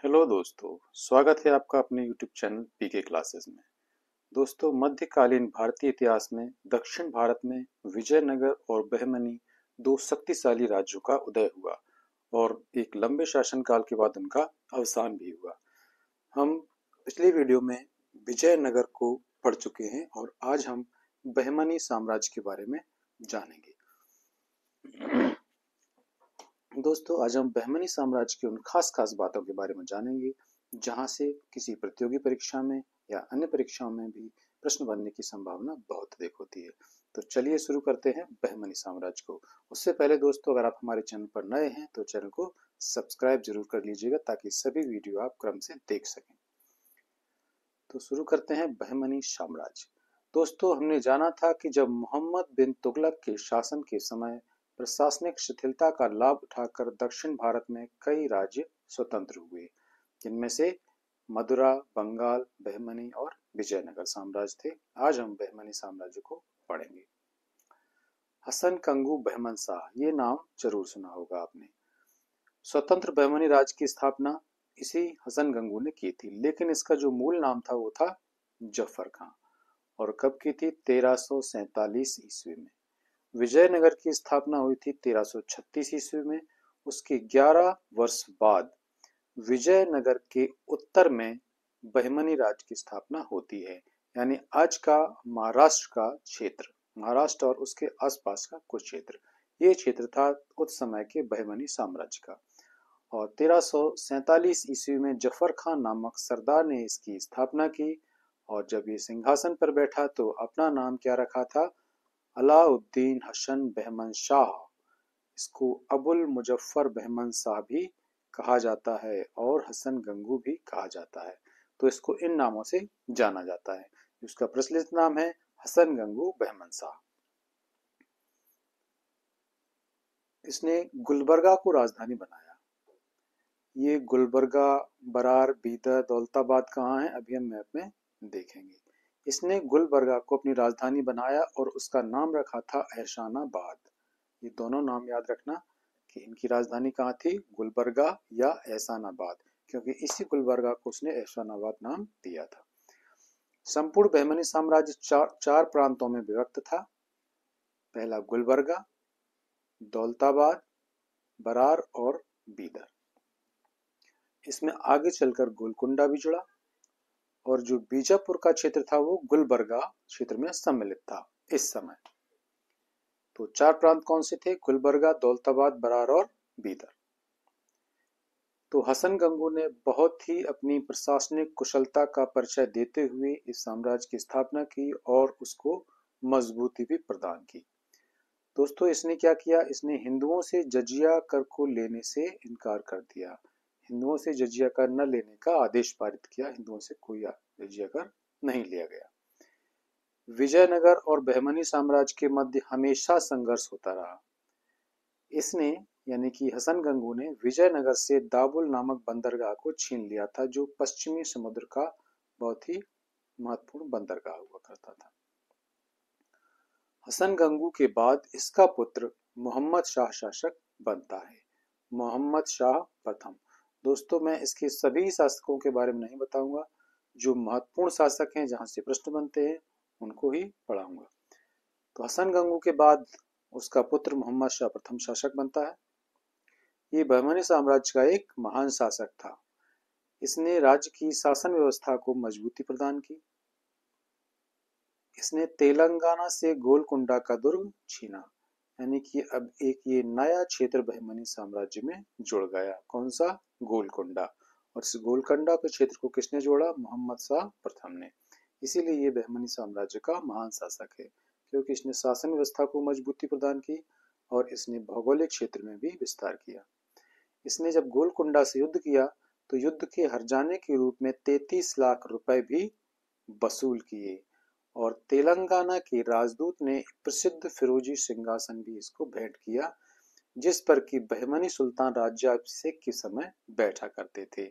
Hello दोस्तों, स्वागत है आपका अपने YouTube चैनल पीके क्लासेस में। दोस्तों, मध्यकालीन भारतीय इतिहास में दक्षिण भारत में विजयनगर और बहमनी दो शक्तिशाली राज्यों का उदय हुआ और एक लंबे शासनकाल के बाद उनका अवसान भी हुआ। हम पिछले वीडियो में विजयनगर को पढ़ चुके हैं और आज हम बहमनी साम्राज्य के बारे में जानेंगे। दोस्तों, आज हम बहमनी साम्राज्य की उन खास बातों के बारे में जानेंगे जहां से किसी प्रतियोगी परीक्षा में या अन्य परीक्षाओं में भी प्रश्न बनने की संभावना बहुत अधिक होती है। तो चलिए शुरू करते हैं बहमनी साम्राज्य को। उससे पहले दोस्तों, अगर आप हमारे चैनल पर नए हैं तो चैनल को सब्सक्राइब जरूर कर लीजिएगा ताकि सभी वीडियो आप क्रम से देख सकें। तो शुरू करते हैं बहमनी साम्राज्य। दोस्तों, हमने जाना था कि जब मोहम्मद बिन तुगलक के शासन के समय प्रशासनिक शिथिलता का लाभ उठाकर दक्षिण भारत में कई राज्य स्वतंत्र हुए, जिनमें से मदुरा, बंगाल, बहमनी और विजयनगर साम्राज्य थे। आज हम बहमनी साम्राज्य को पढ़ेंगे। हसन कंगू बहमन शाह, ये नाम जरूर सुना होगा आपने। स्वतंत्र बहमनी राज्य की स्थापना इसी हसन गंगू ने की थी, लेकिन इसका जो मूल नाम था वो था जफर खां। और कब की थी? 1347 ईस्वी में। विजयनगर की स्थापना हुई थी 1336 ईस्वी में। उसके 11 वर्ष बाद विजयनगर के उत्तर में बहमनी राज्य की स्थापना होती है, यानी आज का महाराष्ट्र का क्षेत्र, महाराष्ट्र और उसके आसपास का कुछ क्षेत्र, ये क्षेत्र था उस समय के बहमनी साम्राज्य का। और 1347 ईस्वी में जफर खान नामक सरदार ने इसकी स्थापना की और जब ये सिंहासन पर बैठा तो अपना नाम क्या रखा था? अलाउद्दीन हसन बहमन शाह। इसको अबुल मुजफ्फर बहमन शाह भी कहा जाता है और हसन गंगू भी कहा जाता है। तो इसको इन नामों से जाना जाता है। इसका प्रचलित नाम है हसन गंगू बहमन शाह। इसने गुलबर्गा को राजधानी बनाया। ये गुलबर्गा, बरार, बीदर, दौलताबाद कहाँ है अभी हम मैप में देखेंगे। इसने गुलबर्गा को अपनी राजधानी बनाया और उसका नाम रखा था एहसानाबाद। ये दोनों नाम याद रखना कि इनकी राजधानी कहाँ थी, गुलबर्गा या एहसानाबाद, क्योंकि इसी गुलबर्गा को उसने एहसानाबाद नाम दिया था। संपूर्ण बहमनी साम्राज्य चार प्रांतों में विभक्त था। पहला गुलबर्गा, दौलताबाद, बरार और बीदर। इसमें आगे चलकर गोलकुंडा भी जुड़ा और जो बीजापुर का क्षेत्र था वो गुलबर्गा क्षेत्र में सम्मिलित था इस समय। तो चार प्रांत कौन से थे? गुलबर्गा, दौलताबाद, बरार और बीदर। तो हसन गंगू ने बहुत ही अपनी प्रशासनिक कुशलता का परिचय देते हुए इस साम्राज्य की स्थापना की और उसको मजबूती भी प्रदान की। दोस्तों, इसने क्या किया? इसने हिंदुओं से जजिया कर को लेने से इनकार कर दिया। हिंदुओं से जजिया कर न लेने का आदेश पारित किया। हिंदुओं से कोई जजिया कर नहीं लिया गया। विजयनगर और बहमनी साम्राज्य के मध्य हमेशा संघर्ष होता रहा। इसने यानी कि हसन गंगू ने विजयनगर से दाबुल नामक बंदरगाह को छीन लिया था, जो पश्चिमी समुद्र का बहुत ही महत्वपूर्ण बंदरगाह हुआ करता था। हसन गंगू के बाद इसका पुत्र मोहम्मद शाह शासक बनता है। मोहम्मद शाह प्रथम। दोस्तों, मैं इसके सभी शासकों के बारे में नहीं बताऊंगा, जो महत्वपूर्ण शासक हैं जहां से प्रश्न बनते हैं उनको ही पढ़ाऊंगा। तो हसन गंगू के बाद उसका पुत्र मोहम्मद शाह प्रथम शासक बनता है। ये बहमनी साम्राज्य का एक महान शासक था। इसने राज्य की शासन व्यवस्था को मजबूती प्रदान की। इसने तेलंगाना से गोलकुंडा का दुर्ग छीना, यानी कि अब एक ये नया क्षेत्र बहमनी साम्राज्य में जुड़ गया। कौन सा? गोलकुंडा। और इस गोलकुंडा के क्षेत्र को किसने जोड़ा? मोहम्मद शाह प्रथम ने। इसीलिए ये बहमनी साम्राज्य का महान शासक है, क्योंकि इसने शासन व्यवस्था को मजबूती प्रदान की और इसने भौगोलिक क्षेत्र में भी विस्तार किया। इसने जब गोलकुंडा से युद्ध किया तो युद्ध के हर्जाने के रूप में 33 लाख रुपए भी वसूल किए और तेलंगाना के राजदूत ने प्रसिद्ध फिरोजी सिंहासन भी इसको भेंट किया, जिस पर कि बहमनी सुल्तान राज्याभिषेक के समय बैठा करते थे।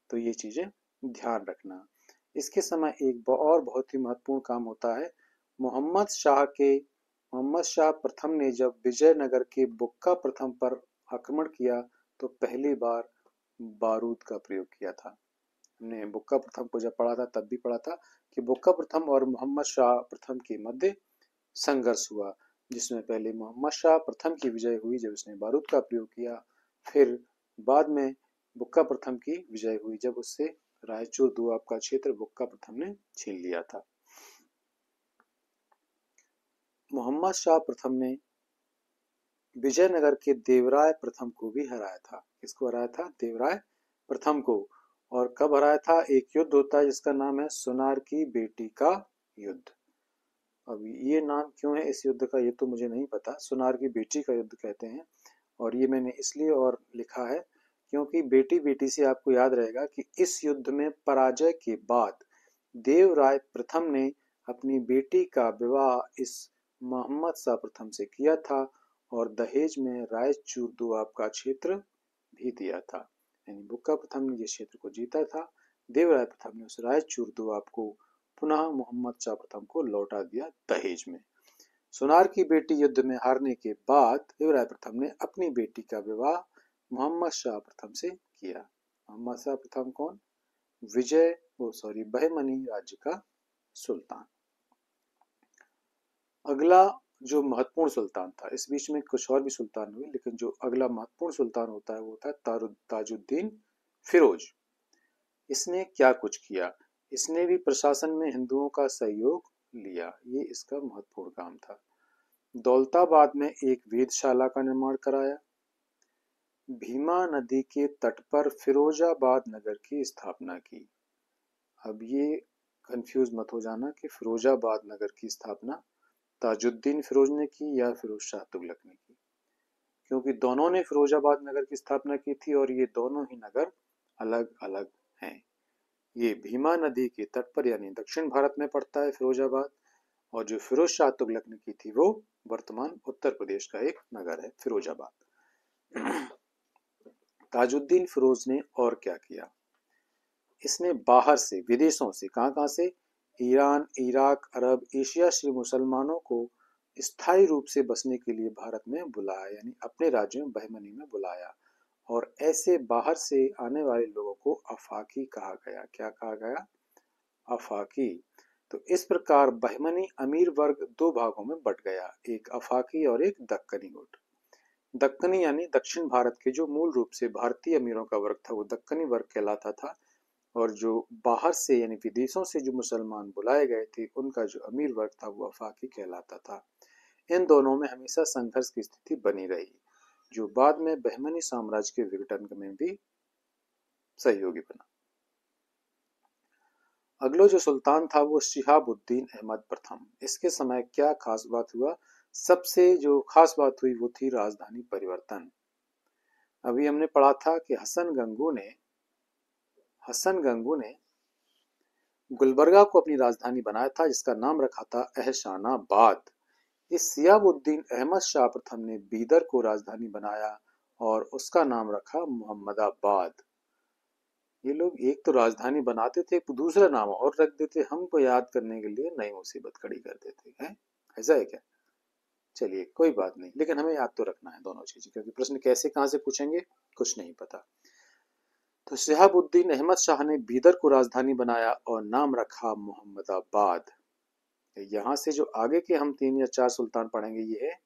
तो ये चीजें ध्यान रखना। इसके समय एक और बहुत ही महत्वपूर्ण काम होता है। मोहम्मद शाह प्रथम ने जब विजयनगर के बुक्का प्रथम पर आक्रमण किया तो पहली बार बारूद का प्रयोग किया था। हमने बुक्का प्रथम को जब पढ़ा था तब भी पढ़ा था कि बुक्का प्रथम और मोहम्मद शाह प्रथम के मध्य संघर्ष हुआ, जिसमें पहले मोहम्मद शाह प्रथम की विजय हुई जब उसने बारूद का प्रयोग किया, फिर बाद में बुक्का प्रथम की विजय हुई जब उससे रायचूर दोआब का क्षेत्र बुक्का प्रथम ने छीन लिया था। मोहम्मद शाह प्रथम ने विजयनगर के देवराय प्रथम को भी हराया था। किसको हराया था? देवराय प्रथम को। और कब हराया था? एक युद्ध होता है जिसका नाम है सुनार की बेटी का युद्ध। अब ये नाम क्यों है इस युद्ध का, ये तो मुझे नहीं पता। सुनार की बेटी का युद्ध कहते हैं, और ये मैंने इसलिए और लिखा है क्योंकि बेटी बेटी से आपको याद रहेगा कि इस युद्ध में पराजय के बाद देवराय प्रथम ने अपनी बेटी का विवाह इस मोहम्मद शाह प्रथम से किया था और दहेज में रायचूर दोआब का क्षेत्र भी दिया था। यानी बुक्का प्रथम ने जिस क्षेत्र को जीता था, देवराय प्रथम ने उस रायचूर दोआब को पुनः मोहम्मद शाह प्रथम को लौटा दिया दहेज में। सुनार की बेटी युद्ध में हारने के बाद देवराय प्रथम ने अपनी बेटी का विवाह मोहम्मद शाह प्रथम से किया। मोहम्मद शाह प्रथम कौन? बहमनी राज्य का सुल्तान। अगला जो महत्वपूर्ण सुल्तान था, इस बीच में कुछ और भी सुल्तान हुए, लेकिन जो अगला महत्वपूर्ण सुल्तान होता है वो होता है ताजुद्दीन फिरोज। इसने क्या कुछ किया? इसने भी प्रशासन में हिंदुओं का सहयोग लिया, ये इसका महत्वपूर्ण काम था। दौलताबाद में एक वेधशाला का निर्माण कराया। भीमा नदी के तट पर फिरोजाबाद नगर की स्थापना की। अब ये कंफ्यूज मत हो जाना कि फिरोजाबाद नगर की स्थापना ताजुद्दीन फिरोज ने की या फिरोज शाह तुगलक ने की, क्योंकि दोनों ने फिरोजाबाद नगर की स्थापना की थी और ये दोनों ही नगर अलग अलग हैं। ये भीमा नदी के तट पर यानी दक्षिण भारत में पड़ता है फिरोजाबाद, और जो फिरोज शाह तुगलक ने की थी वो वर्तमान उत्तर प्रदेश का एक नगर है फिरोजाबाद। ताजुद्दीन फिरोज ने और क्या किया? इसने बाहर से, विदेशों से, कहाँ से? ईरान, इराक, अरब, एशिया से मुसलमानों को स्थायी रूप से बसने के लिए भारत में बुलाया, यानी अपने राज्य में बहमनी में बुलाया। और ऐसे बाहर से आने वाले लोगों को अफाकी कहा गया। क्या कहा गया? अफाकी। तो इस प्रकार बहमनी अमीर वर्ग दो भागों में बट गया, एक अफाकी और एक दक्कनी गुट। दक्कनी यानी दक्षिण भारत के जो मूल रूप से भारतीय अमीरों का वर्ग था वो दक्कनी वर्ग कहलाता था, और जो बाहर से यानी विदेशों से जो मुसलमान बुलाए गए थे उनका जो अमीर वर्ग था वो अफाकी कहलाता था। इन दोनों में हमेशा संघर्ष की स्थिति बनी रही, जो बाद में बहमनी साम्राज्य के विघटन में भी सहयोगी बना। अगला जो सुल्तान था वो शिहाबुद्दीन अहमद प्रथम। इसके समय क्या खास बात हुआ? सबसे जो खास बात हुई वो थी राजधानी परिवर्तन। अभी हमने पढ़ा था कि हसन गंगू ने गुलबर्गा को अपनी राजधानी बनाया था, जिसका नाम रखा था एहसानाबाद। इस शिहाबुद्दीन अहमद शाह प्रथम ने बीदर को राजधानी बनाया और उसका नाम रखा मोहम्मदाबाद। ये लोग एक तो राजधानी बनाते थे, दूसरा नाम और रख देते, हमको याद करने के लिए नई मुसीबत खड़ी कर देते हैं। ऐसा है क्या? चलिए कोई बात नहीं, लेकिन हमें याद तो रखना है दोनों चीजें, क्योंकि प्रश्न कैसे कहां से पूछेंगे कुछ नहीं पता। तो शिहाबुद्दीन अहमद शाह ने बीदर को राजधानी बनाया और नाम रखा मोहम्मदाबाद। यहाँ से जो आगे के हम 3 या 4 सुल्तान पढ़ेंगे ये है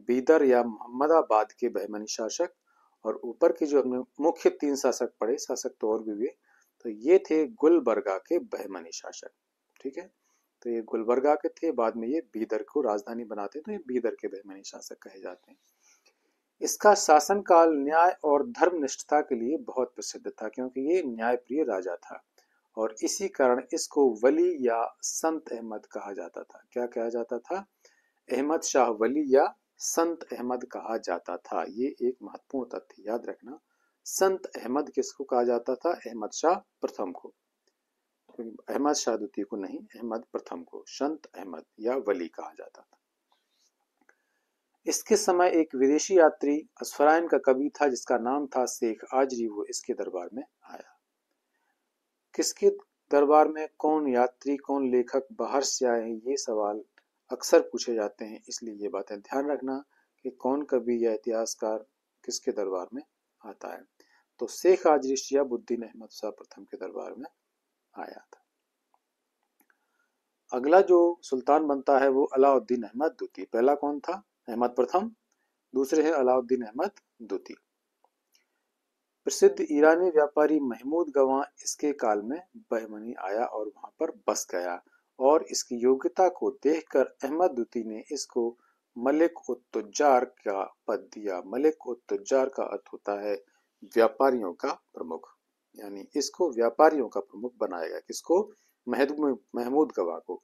बीदर या मोहम्मदाबाद के बहमनी शासक, और ऊपर के जो हमने मुख्य 3 शासक पढ़े, शासक तो और भी हुए, तो ये थे गुलबर्गा के बहमनी शासक। ठीक है, तो ये गुलबर्गा के थे, बाद में ये बीदर को राजधानी बनाते, तो ये बीदर के बहमनी शासक कहे जाते हैं। इसका शासनकाल न्याय और धर्मनिष्ठता के लिए बहुत प्रसिद्ध था, क्योंकि ये न्यायप्रिय राजा था, और इसी कारण इसको वली या संत अहमद कहा जाता था। क्या कहा जाता था? अहमद शाह वली या संत अहमद कहा जाता था। ये एक महत्वपूर्ण तथ्य याद रखना। संत अहमद किसको कहा जाता था? अहमद शाह प्रथम को, अहमद शाह द्वितीय को नहीं, अहमद प्रथम को संत अहमद या वली कहा जाता था। इसके समय एक विदेशी यात्री असफराइन का कवि था जिसका नाम था शेख आजरी, वो इसके दरबार में आया। किसके दरबार में? कौन यात्री, कौन लेखक बाहर से आए हैं, ये सवाल अक्सर पूछे जाते हैं, इसलिए ये बातें ध्यान रखना कि कौन कवि या इतिहासकार किसके दरबार में आता है। तो शेख हाजी शिहाबुद्दीन अहमद शाह प्रथम के दरबार में आया था। अगला जो सुल्तान बनता है वो अलाउद्दीन अहमद द्वितीय। पहला कौन था? अहमद प्रथम, दूसरे हैं अलाउद्दीन अहमद द्वितीय। प्रसिद्ध ईरानी व्यापारी महमूद गवां इसके काल में बहमनी आया और वहां पर बस गया, और इसकी योग्यता को देखकर अहमद द्वितीय ने इसको मलिक उत तुज्जार का पद दिया। मलिक उत तुज्जार का अर्थ होता है व्यापारियों का प्रमुख, यानी इसको व्यापारियों का प्रमुख बनाया गया। किसको? महमूद गवां को।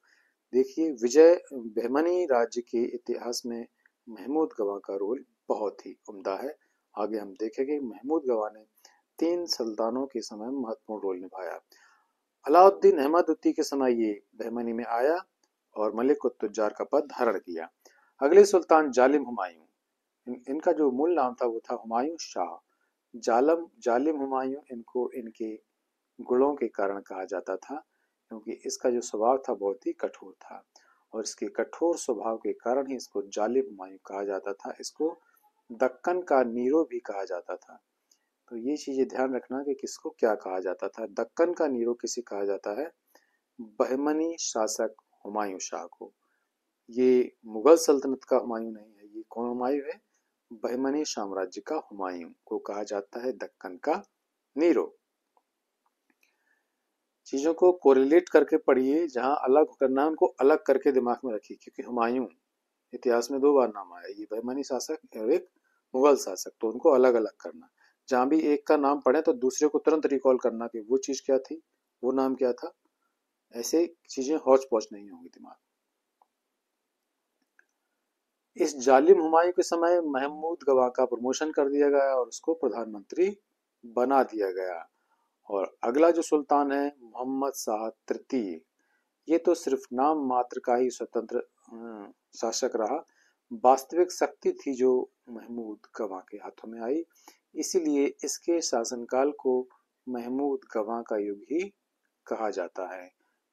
देखिए, विजय बहमनी राज्य के इतिहास में महमूद गवां का रोल बहुत ही उम्दा है। आगे हम देखेंगे महमूद गवां ने 3 सुल्तानों के समय महत्वपूर्ण रोल निभाया। अलाउद्दीन अहमद द्वितीय के समय ये बहमनी में आया और मलिक उत तुज्जार का पद धारण किया। अगले सुल्तान जालिम हुमायूं, इनका जो मूल नाम था वो था हुमायूं शाह। जालिम हुमायूं इनको इनके गुणों के कारण कहा जाता था, क्योंकि इसका जो स्वभाव था बहुत ही कठोर था, और इसके कठोर स्वभाव के कारण ही इसको जालिम हुमायूं कहा जाता था। इसको दक्कन का नीरो भी कहा जाता था। तो ये चीजें ध्यान रखना कि किसको क्या कहा जाता था। दक्कन का नीरो किसे कहा जाता है? बहमनी शासक हुमायूं शाह को। ये मुगल सल्तनत का हुमायूं नहीं है। ये कौन हुमायूं है? बहमनी साम्राज्य का हुमायूं को कहा जाता है दक्कन का नीरो। चीजों को कोरिलेट करके पढ़िए, जहां अलग करना है उनको अलग करके दिमाग में रखिए, क्योंकि हुमायूं इतिहास में 2 बार नाम आया, ये बहमनी शासक और एक मुगल शासक, तो उनको अलग अलग करना। जहां भी एक का नाम पढ़े तो दूसरे को तुरंत रिकॉल करना कि वो चीज क्या थी, वो नाम क्या था। ऐसे चीजें हौच पौच नहीं होंगी दिमाग। इस जालिम हुमायूं के समय महमूद गवां का प्रमोशन कर दिया गया और उसको प्रधानमंत्री बना दिया गया। और अगला जो सुल्तान है मोहम्मद शाह तृतीय, ये तो सिर्फ नाम मात्र का ही स्वतंत्र शासक रहा। वास्तविक शक्ति थी जो महमूद गवां के हाथों में आई, इसीलिए इसके शासनकाल को महमूद गवां का युग ही कहा जाता है।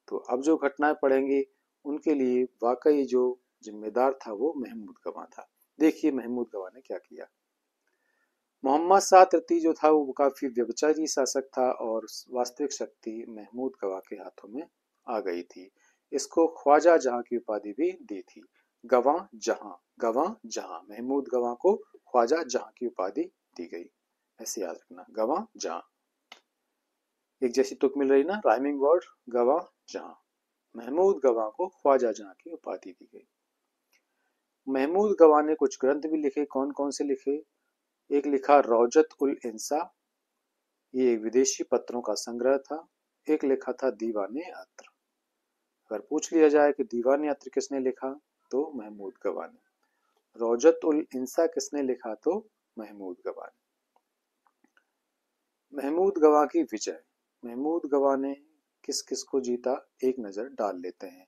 तो अब जो घटनाएं पढ़ेंगे उनके लिए वाकई जो जिम्मेदार था वो महमूद गवां था। देखिए महमूद गवां ने क्या किया। मोहम्मद शाह तृतीय जो था वो काफी व्यभिचारी शासक था, और वास्तविक शक्ति महमूद गवां के हाथों में आ गई थी। इसको ख्वाजा जहां की उपाधि भी दी थी। गवां जहां, महमूद गवां को ख्वाजा जहां की उपाधि दी गई। ऐसे याद रखना, गवां जहां, एक जैसी तुक मिल रही ना, राइमिंग वर्ड, गवां जहां। महमूद गवां को ख्वाजा जहां की उपाधि दी गई। महमूद गवां ने कुछ ग्रंथ भी लिखे। कौन कौन से लिखे? एक लिखा रौजत उल इंसा, ये विदेशी पत्रों का संग्रह था। एक लिखा था दीवाने अत्र। अगर पूछ लिया जाए कि दीवाने अत्र किसने लिखा, तो महमूद गवां ने। रौजत उल इंसा किसने लिखा, तो महमूद गवां ने। महमूद गवां की विजय। महमूद गवां ने किस किस को जीता, एक नजर डाल लेते हैं।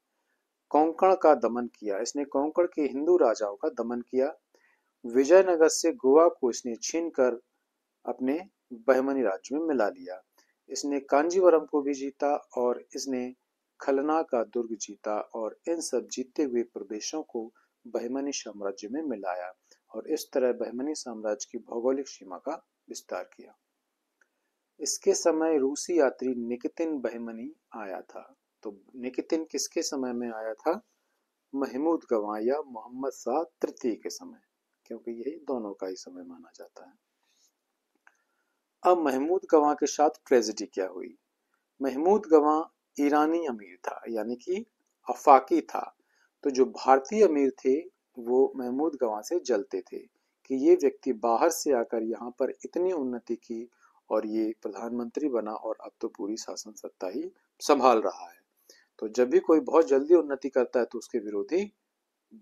कोंकण का दमन किया, इसने कोंकण के हिंदू राजाओं का दमन किया। विजयनगर से गोवा को इसने छीनकर अपने बहमनी राज्य में मिला लिया। इसने कांजीवरम को भी जीता, और इसने खलना का दुर्ग जीता, और इन सब जीते हुए प्रदेशों को बहमनी साम्राज्य में मिलाया, और इस तरह बहमनी साम्राज्य की भौगोलिक सीमा का विस्तार किया। इसके समय रूसी यात्री निकितिन बहमनी आया था। तो निकितिन किसके समय में आया था? महमूद गवां या मोहम्मद शाह तृतीय के समय, क्योंकि यही दोनों का ही समय माना जाता है। अब महमूद गवां के साथ ट्रेजेडी क्या हुई? महमूद गवां ईरानी अमीर था, यानी कि अफाकी था। तो जो भारतीय अमीर थे वो महमूद गवां से जलते थे कि ये व्यक्ति बाहर से आकर यहाँ पर इतनी उन्नति की, और ये प्रधानमंत्री बना, और अब तो पूरी शासन सत्ता ही संभाल रहा है। तो जब भी कोई बहुत जल्दी उन्नति करता है तो उसके विरोधी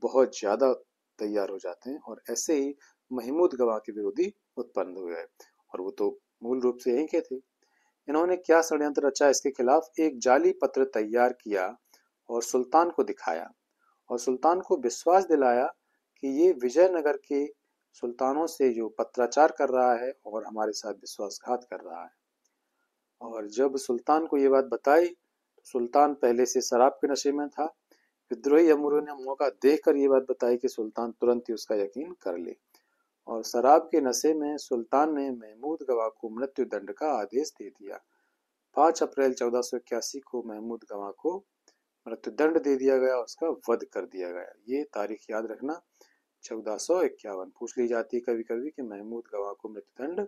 बहुत ज्यादा तैयार हो जाते हैं, और ऐसे ही महमूद गवां के विरोधी उत्पन्न हुए, और वो तो मूल रूप से यहीं के थे। इन्होंने क्या षड्यंत्र रचा इसके खिलाफ? एक जाली पत्र तैयार किया और सुल्तान को दिखाया, और सुल्तान को विश्वास दिलाया कि ये विजयनगर के सुल्तानों से जो पत्राचार कर रहा है और हमारे साथ विश्वासघात कर रहा है। और जब सुल्तान को ये बात बताई तो सुल्तान पहले से शराब के नशे में था। विद्रोही अमीरों ने मौका देखकर ये बात बताई कि सुल्तान तुरंत ही उसका यकीन कर ले, और शराब के नशे में सुल्तान ने महमूद गवा को मृत्यु दंड का आदेश दे दिया। 5 अप्रैल 1481 को महमूद गवा को मृत्यु दंड दे दिया गया, उसका वध कर दिया गया। ये तारीख याद रखना, 1451 पूछ ली जाती है कभी कभी कि महमूद गवा को मृत्यु दंड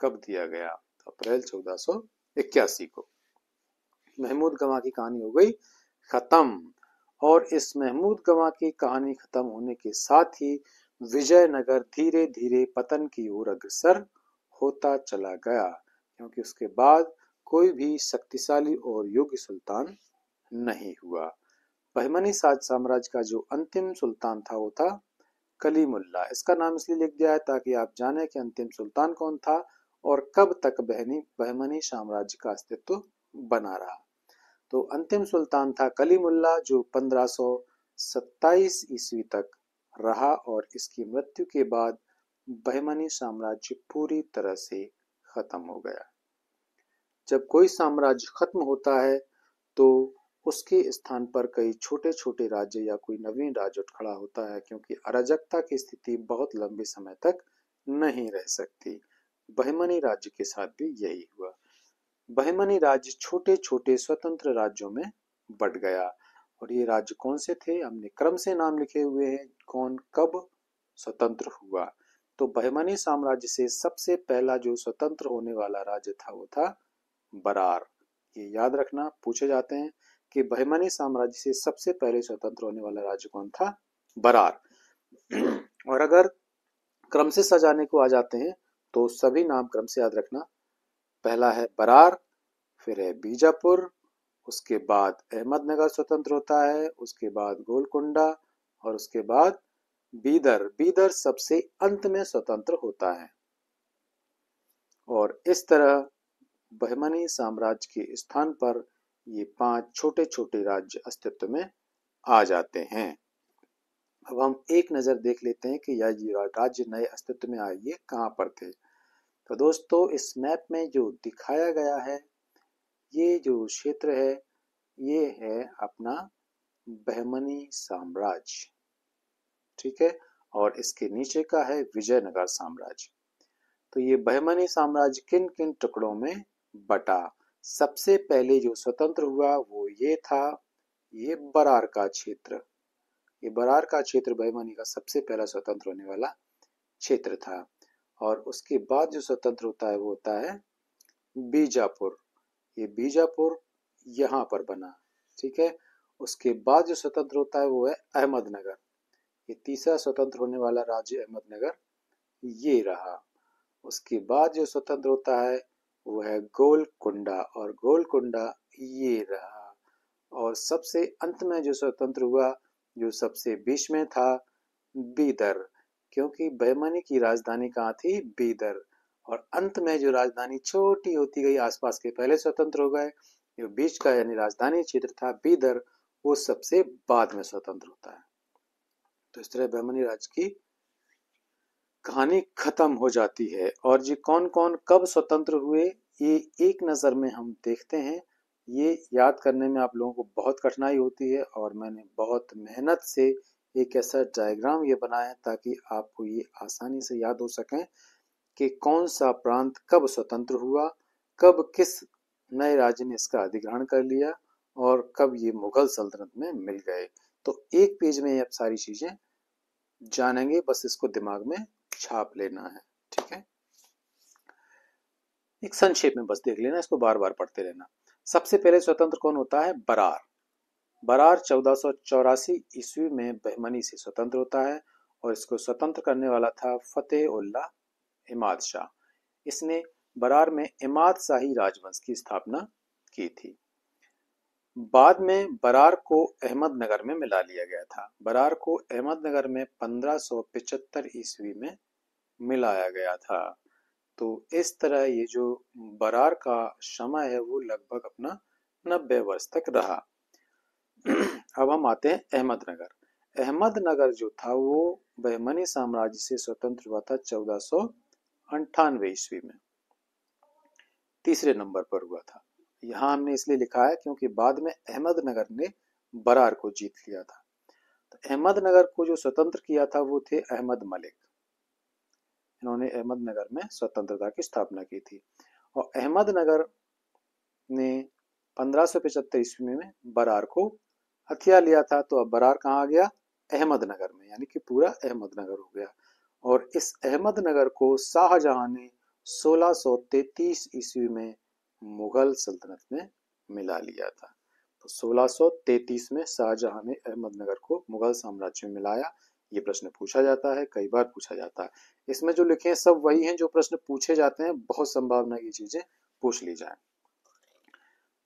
कब दिया गया, तो अप्रैल 1481 को। महमूद गवा की कहानी हो गई खत्म। और इस महमूद गवा की कहानी खत्म होने के साथ ही विजयनगर धीरे धीरे पतन की ओर अग्रसर होता चला गया, क्योंकि उसके बाद कोई भी शक्तिशाली और योग्य सुल्तान नहीं हुआ। बहमनी साम्राज्य का जो अंतिम सुल्तान था वो था कलीमुल्ला। इसका नाम इसलिए लिख दिया है ताकि आप जाने कि अंतिम सुल्तान कौन था और कब तक बहमनी साम्राज्य का अस्तित्व बना रहा। तो अंतिम सुल्तान था कलीमुल्ला, जो 1527 ईस्वी तक रहा और इसकी मृत्यु के बाद बहमनी साम्राज्य पूरी तरह से खत्म हो गया। जब कोई साम्राज्य खत्म होता है तो उसके स्थान पर कई छोटे छोटे राज्य या कोई नवीन राज्य उठ खड़ा होता है, क्योंकि अराजकता की स्थिति बहुत लंबे समय तक नहीं रह सकती। बहमनी राज्य के साथ भी यही हुआ। बहमनी राज्य छोटे छोटे स्वतंत्र राज्यों में बट गया। और ये राज्य कौन से थे, हमने क्रम से नाम लिखे हुए हैं, कौन कब स्वतंत्र हुआ। तो बहमनी साम्राज्य से सबसे पहला जो स्वतंत्र होने वाला राज्य था वो था बरार। ये याद रखना, पूछे जाते हैं कि बहमनी साम्राज्य से सबसे पहले स्वतंत्र होने वाला राज्य कौन था, बरार। और अगर क्रम से सजाने को आ जाते हैं तो सभी नाम क्रम से याद रखना। पहला है बरार, फिर है बीजापुर, उसके बाद अहमदनगर स्वतंत्र होता है, उसके बाद गोलकुंडा और उसके बाद बीदर। बीदर सबसे अंत में स्वतंत्र होता है। और इस तरह बहमनी साम्राज्य के स्थान पर ये 5 छोटे छोटे राज्य अस्तित्व में आ जाते हैं। अब हम एक नजर देख लेते हैं कि ये राज्य नए अस्तित्व में आए ये कहाँ पर थे। तो दोस्तों, इस मैप में जो दिखाया गया है, ये जो क्षेत्र है ये है अपना बहमनी साम्राज्य, ठीक है। और इसके नीचे का है विजयनगर साम्राज्य। तो ये बहमनी साम्राज्य किन किन टुकड़ों में बटा। सबसे पहले जो स्वतंत्र हुआ वो ये था, ये बरार का क्षेत्र। ये बरार का क्षेत्र बहमनी का सबसे पहला स्वतंत्र होने वाला क्षेत्र था। और उसके बाद जो स्वतंत्र होता है वो होता है बीजापुर। ये बीजापुर यहाँ पर बना, ठीक है। उसके बाद जो स्वतंत्र होता है वो है अहमदनगर। ये तीसरा स्वतंत्र होने वाला राज्य अहमदनगर ये रहा। उसके बाद जो स्वतंत्र होता है वो है गोलकुंडा, और गोलकुंडा ये रहा। और सबसे अंत में जो स्वतंत्र हुआ, जो सबसे बीच में था, बीदर, क्योंकि बहमनी की राजधानी कहाँ थी, बीदर। और अंत में जो राजधानी छोटी होती गई, आसपास के पहले स्वतंत्र हो गए, जो बीच का यानी राजधानी क्षेत्र था बीदर, वो सबसे बाद में स्वतंत्र होता है। तो इस तरह बहमनी राज्य की कहानी खत्म हो जाती है। और जी कौन कौन कब स्वतंत्र हुए ये एक नजर में हम देखते हैं। ये याद करने में आप लोगों को बहुत कठिनाई होती है और मैंने बहुत मेहनत से एक ऐसा डायग्राम ये बनाया है ताकि आपको ये आसानी से याद हो सके कि कौन सा प्रांत कब स्वतंत्र हुआ, कब किस नए राज्य ने इसका अधिग्रहण कर लिया और कब ये मुगल सल्तनत में मिल गए। तो एक पेज में ये सारी चीजें जानेंगे, बस इसको दिमाग में छाप लेना है, ठीक है। एक संक्षेप में बस देख लेना, इसको बार बार पढ़ते रहना। सबसे पहले स्वतंत्र कौन होता है, बरार। बरार 1484 ईस्वी में बहमनी से स्वतंत्र होता है और इसको स्वतंत्र करने वाला था फतेह उल्लाह इमाद शाह। इसने बरार में इमाद शाही राजवंश की स्थापना की थी। बाद में बरार को अहमदनगर में मिला लिया गया था। बरार को अहमदनगर में 1575 ईस्वी में मिलाया गया था। तो इस तरह ये जो बरार का समय है वो लगभग अपना 90 वर्ष तक रहा। अब हम आते हैं अहमदनगर। अहमदनगर जो था वो बहमनी साम्राज्य से स्वतंत्र हुआ था 1498 ईस्वी में, तीसरे नंबर पर हुआ था। यहाँ हमने इसलिए लिखा है क्योंकि बाद में अहमदनगर ने बरार को जीत लिया था। तो अहमदनगर को जो स्वतंत्र किया था वो थे अहमद मलिक। इन्होंने अहमदनगर में स्वतंत्रता की स्थापना की थी। और अहमदनगर ने 1575 ईस्वी में बरार को हथिया लिया था। तो अब बरार कहाँ आ गया? अहमदनगर में, यानी कि पूरा अहमदनगर हो गया। और इस अहमदनगर को शाहजहां ने 1633 ईस्वी में मुगल सल्तनत में मिला लिया था। तो 1633 में शाहजहां ने अहमदनगर को मुगल साम्राज्य में मिलाया। ये प्रश्न पूछा जाता है, कई बार पूछा जाता है। इसमें जो लिखे हैं सब वही हैं जो प्रश्न पूछे जाते हैं। बहुत संभावना ये चीजें पूछ ली जाए।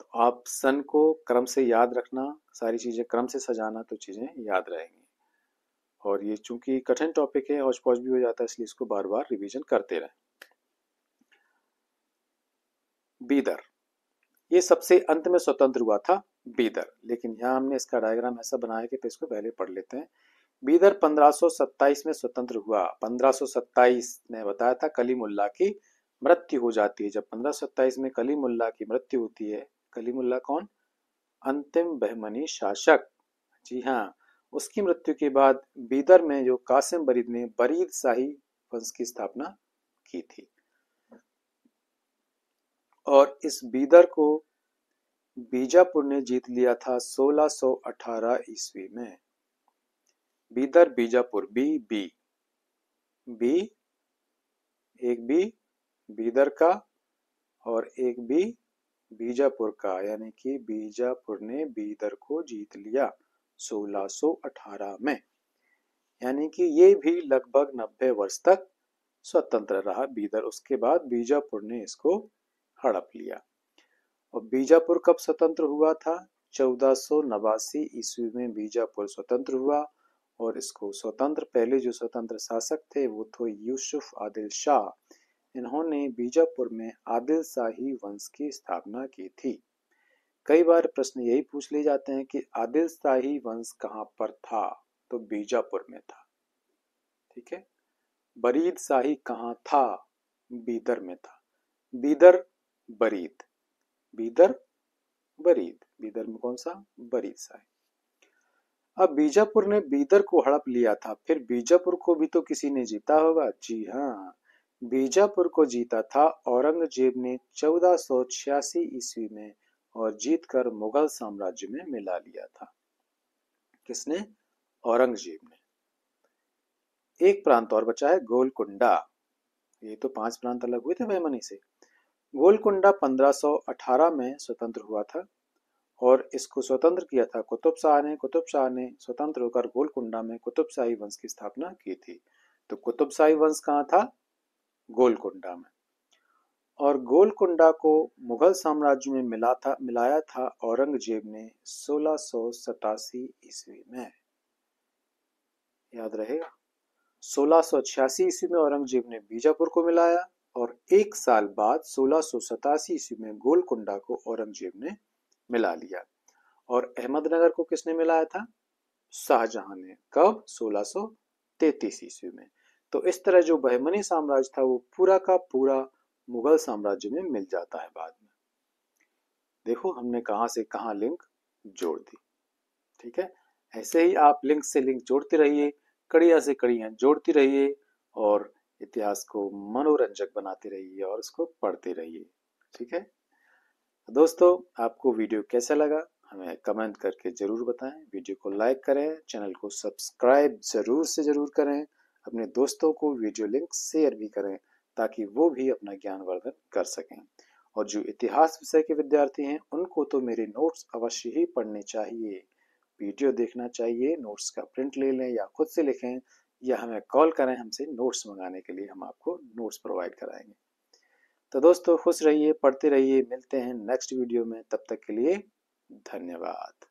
तो आप सन को क्रम से याद रखना, सारी चीजें क्रम से सजाना, तो चीजें याद रहेंगी। और ये चूंकि कठिन टॉपिक है, हौच पौच भी हो जाता है, इसलिए इसको बार बार रिवीजन करते रहें। बीदर, ये सबसे अंत में स्वतंत्र हुआ था बीदर, लेकिन यहाँ हमने इसका डायग्राम ऐसा बनाया कि इसको पहले पढ़ लेते हैं। बीदर 1527 में स्वतंत्र हुआ। 1527 ने बताया था कलीमुल्ला की मृत्यु हो जाती है। जब 1527 में कलीमुल्ला की मृत्यु होती है, कलीमुल्ला कौन? अंतिम बहमनी शासक। जी हाँ, उसकी मृत्यु के बाद बीदर में जो कासिम बरीद ने बरीद शाही वंश की स्थापना की थी। और इस बीदर को बीजापुर ने जीत लिया था 1618 ईस्वी में। बीदर बीजापुर, बी एक बी बीदर का और एक बी बीजापुर का, यानी कि बीजापुर ने बीदर को जीत लिया 1618 में। यानी कि ये भी लगभग 90 वर्ष तक स्वतंत्र रहा बीदर। उसके बाद बीजापुर ने इसको हड़प लिया। और बीजापुर कब स्वतंत्र हुआ था? 1489 ईस्वी में बीजापुर स्वतंत्र हुआ। और इसको स्वतंत्र, पहले जो स्वतंत्र शासक थे वो थे यूसुफ आदिल शाह। इन्होंने बीजापुर में आदिल शाही वंश की स्थापना की थी। कई बार प्रश्न यही पूछ ले जाते हैं कि आदिल शाही वंश कहाँ पर था? तो बीजापुर में था। ठीक है। बरीद शाही कहाँ था? बीदर में था। बीदर बरीद, बीदर बरीद, बीदर में कौन सा? बरीद शाही। अब बीजापुर ने बीदर को हड़प लिया था, फिर बीजापुर को भी तो किसी ने जीता होगा। जी हाँ, बीजापुर को जीता था औरंगजेब ने 1486 ईस्वी में और जीतकर मुगल साम्राज्य में मिला लिया था। किसने? औरंगजेब ने। एक प्रांत और बचा है, गोलकुंडा। ये तो 5 प्रांत अलग हुए थे बहमनी से। गोलकुंडा 1518 में स्वतंत्र हुआ था और इसको स्वतंत्र किया था कुतुब शाह ने। कुतुब शाह ने स्वतंत्र होकर गोलकुंडा में कुतुब शाही वंश की स्थापना की थी। तो कुतुब शाही वंश कहाँ था? गोलकुंडा में। और गोलकुंडा को मुगल साम्राज्य में मिलाया था औरंगजेब ने 1687 ईस्वी में। याद रहेगा, 1686 ईस्वी में औरंगजेब ने बीजापुर को मिलाया और एक साल बाद 1687 ईस्वी में गोलकुंडा को औरंगजेब ने मिला लिया। और अहमदनगर को किसने मिलाया था? शाहजहां ने। कब? 1633 ईस्वी में। तो इस तरह जो बहमनी साम्राज्य था वो पूरा का पूरा मुगल साम्राज्य में मिल जाता है बाद में। देखो हमने कहां से कहां लिंक जोड़ दी। ठीक है, ऐसे ही आप लिंक से लिंक जोड़ते रहिए, कड़ियां से कड़ियां जोड़ती रहिए और इतिहास को मनोरंजक बनाते रहिए और उसको पढ़ते रहिए। ठीक है दोस्तों, आपको वीडियो कैसा लगा हमें कमेंट करके जरूर बताएं। वीडियो को लाइक करें, चैनल को सब्सक्राइब जरूर से जरूर करें, अपने दोस्तों को वीडियो लिंक शेयर भी करें ताकि वो भी अपना ज्ञानवर्धन कर सकें। और जो इतिहास विषय के विद्यार्थी हैं उनको तो मेरे नोट्स अवश्य ही पढ़ने चाहिए, वीडियो देखना चाहिए, नोट्स का प्रिंट ले लें या खुद से लिखें या हमें कॉल करें हमसे नोट्स मंगाने के लिए, हम आपको नोट्स प्रोवाइड कराएंगे। तो दोस्तों खुश रहिए, पढ़ते रहिए, मिलते हैं नेक्स्ट वीडियो में, तब तक के लिए धन्यवाद।